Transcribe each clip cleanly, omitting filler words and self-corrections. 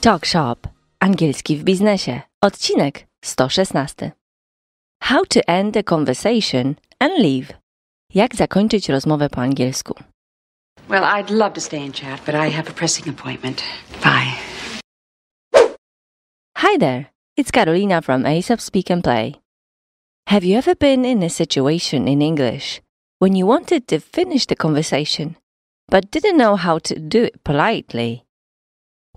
Talk Shop. Angielski w biznesie. Odcinek 116. How to end a conversation and leave. Jak zakończyć rozmowę po angielsku. Well, I'd love to stay and chat, but I have a pressing appointment. Bye. Hi there. It's Carolina from Aesop Speak and Play. Have you ever been in a situation in English when you wanted to finish the conversation but didn't know how to do it politely?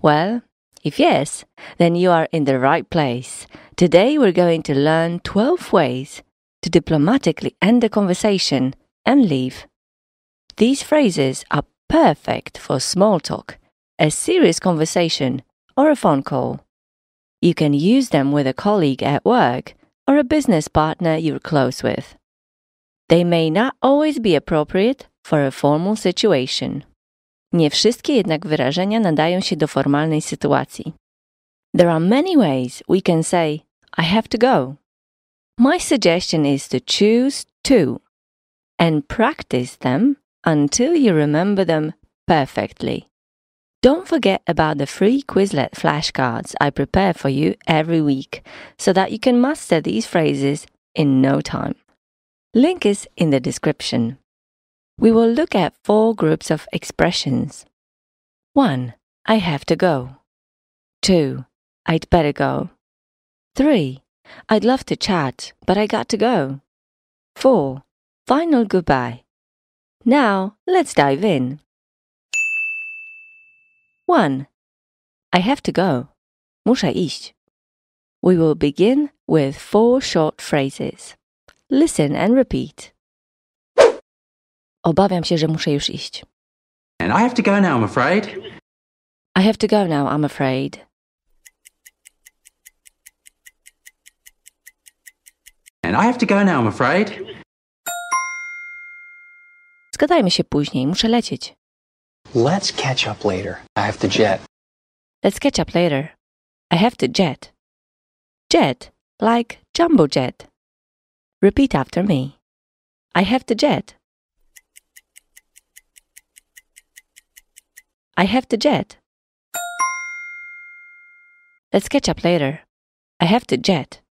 Well, if yes, then you are in the right place. Today we're going to learn 12 ways to diplomatically end a conversation and leave. These phrases are perfect for small talk, a serious conversation, or a phone call. You can use them with a colleague at work or a business partner you're close with. They may not always be appropriate for a formal situation. Nie wszystkie jednak wyrażenia nadają się do formalnej sytuacji. There are many ways we can say, I have to go. My suggestion is to choose two and practice them until you remember them perfectly. Don't forget about the free Quizlet flashcards I prepare for you every week so that you can master these phrases in no time. Link is in the description. We will look at 4 groups of expressions. 1. I have to go. 2. I'd better go. 3. I'd love to chat, but I got to go. 4. Final goodbye. Now, let's dive in. 1. I have to go. Muszę iść. We will begin with 4 short phrases. Listen and repeat. Obawiam się, że muszę już iść. And I have to go now, I'm afraid. I have to go now, I'm afraid. And I have to go now, I'm afraid. Zgadajmy się później, muszę lecieć. Let's catch up later. I have to jet. Let's catch up later. I have to jet. Jet, like jumbo jet. Repeat after me. I have to jet. I have to jet. Let's catch up later. I have to jet.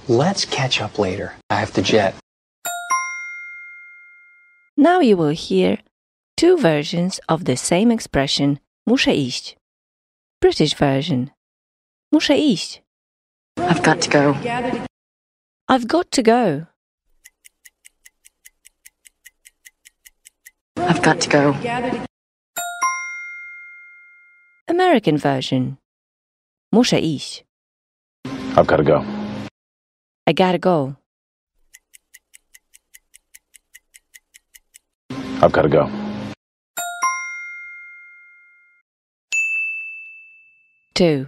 Let's catch up later. I have to jet. Now you will hear 2 versions of the same expression, muszę iść. British version. Muszę iść. I've got to go. I've got to go. I've got to go. American version. Muszę iść. I've got to go. I gotta go. I've got to go. 2.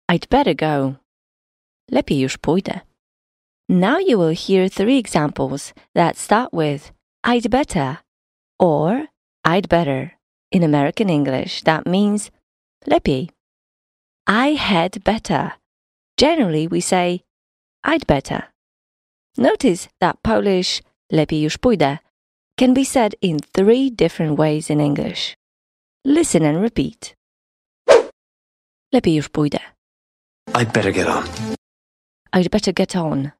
I'd better go. Lepiej już pójdę. Now you will hear 3 examples that start with I'd better or I'd better. In American English, that means lepiej. I had better. Generally, we say I'd better. Notice that Polish lepiej już pójdę can be said in 3 different ways in English. Listen and repeat. Lepiej już pójdę. I'd better get on. I'd better get on.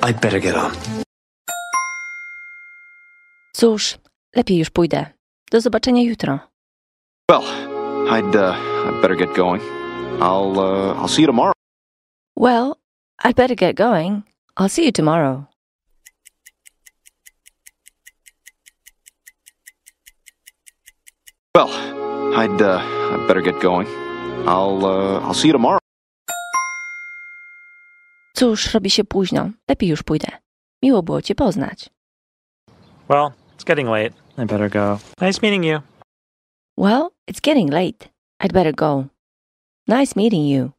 I'd better get on. Cóż, lepiej już pójdę. Do zobaczenia jutro. Well, I'd better get going. I'll see you tomorrow. Well, I'd better get going. I'll see you tomorrow. Well, I'd better get going. I'll see you tomorrow. Cóż, robi się późno. Lepiej już pójdę. Miło było cię poznać. Well, it's getting late. I better go. Nice meeting you. Well, it's getting late. I'd better go. Nice meeting you.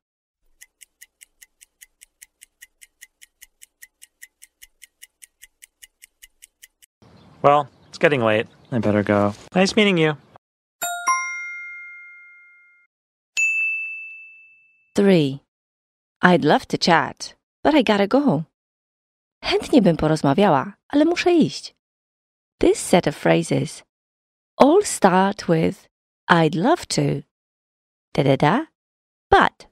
Well, it's getting late. I better go. Nice meeting you. 3. I'd love to chat, but I gotta go. Chętnie bym porozmawiała, ale muszę iść. This set of phrases all start with I'd love to, da-da-da, but,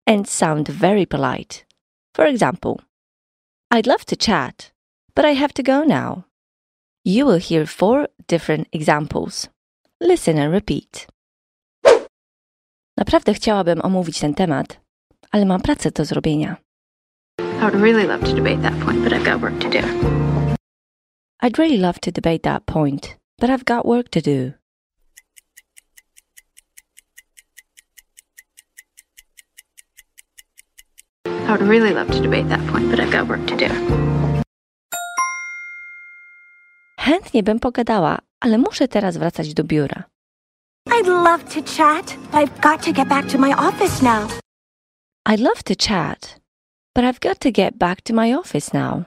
and sound very polite. For example, I'd love to chat, but I have to go now. You will hear 4 different examples. Listen and repeat. Naprawdę chciałabym omówić ten temat, ale mam pracę do zrobienia. I would really love to debate that point, but I've got work to do. I'd really love to debate that point, but I've got work to do. I would really love to debate that point, but I've got work to do. Chętnie bym pogadała, ale muszę teraz wracać do biura. I'd love to chat, but I've got to get back to my office now. I'd love to chat, but I've got to get back to my office now.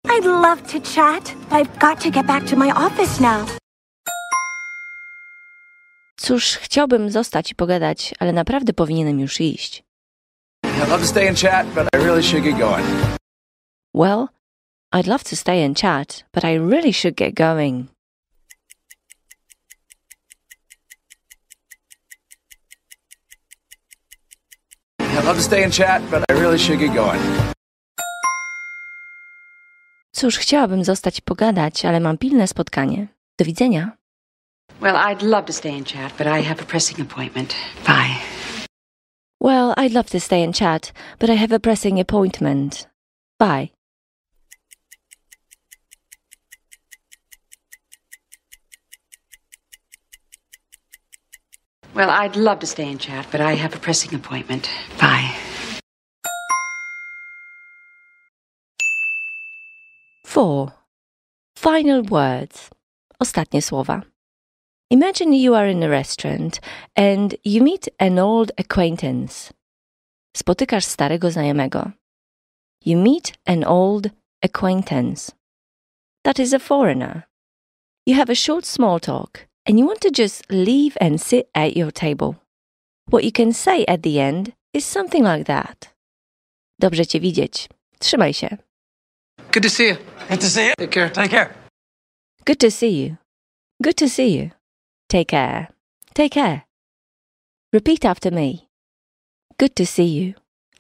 I'd love to chat, but I've got to get back to my office now. Cóż, chciałbym zostać i pogadać, ale naprawdę powinienem już iść. I'd love to stay and chat, but I really should get going. Well, I'd love to stay and chat, but I really should get going. I'd love to stay and chat, but I really should get going. Cóż, chciałabym zostać i pogadać, ale mam pilne spotkanie. Do widzenia. Well, I'd love to stay and chat, but I have a pressing appointment. Bye. Well, I'd love to stay and chat, but I have a pressing appointment. Bye. Well, I'd love to stay and chat, but I have a pressing appointment. Bye. Four. Final words. Ostatnie słowa. Imagine you are in a restaurant and you meet an old acquaintance. Spotykasz starego znajomego. You meet an old acquaintance. That is a foreigner. You have a short small talk and you want to just leave and sit at your table. What you can say at the end is something like that. Dobrze cię widzieć. Trzymaj się. Good to see you. Good to see you. Take care. Take care. Good to see you. Good to see you. Take care. Take care. Repeat after me. Good to see you.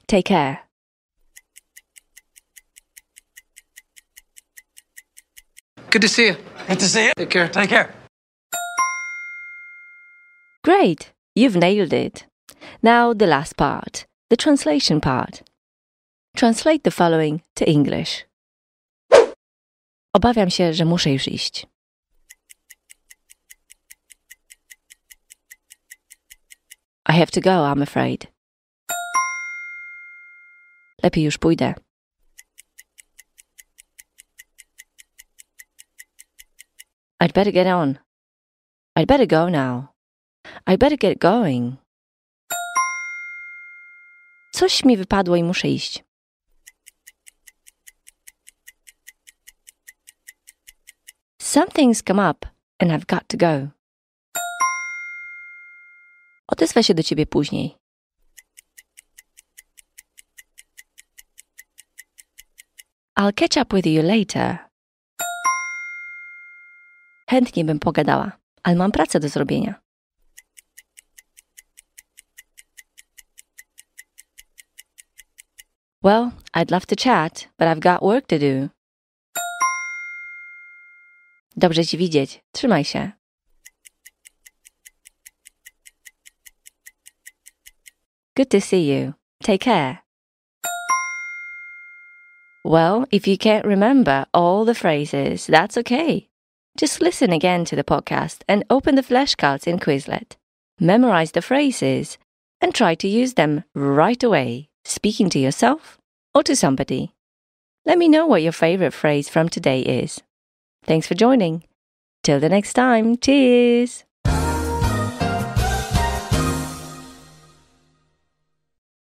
Take care. Good to see you. Good to see you. Take care. Take care. Great. You've nailed it. Now the last part, the translation part. Translate the following to English. Obawiam się, że muszę już iść. I have to go, I'm afraid. Lepiej już pójdę. I'd better get on. I'd better go now. I'd better get going. Coś mi wypadło i muszę iść. Something's come up and I've got to go. Odezwę się do ciebie później. I'll catch up with you later. Chętnie bym pogadała, ale mam pracę do zrobienia. Well, I'd love to chat, but I've got work to do. Dobrze cię widzieć. Trzymaj się. Good to see you. Take care. Well, if you can't remember all the phrases, that's okay. Just listen again to the podcast and open the flashcards in Quizlet. Memorize the phrases and try to use them right away, speaking to yourself or to somebody. Let me know what your favorite phrase from today is. Thanks for joining. Till the next time, cheers!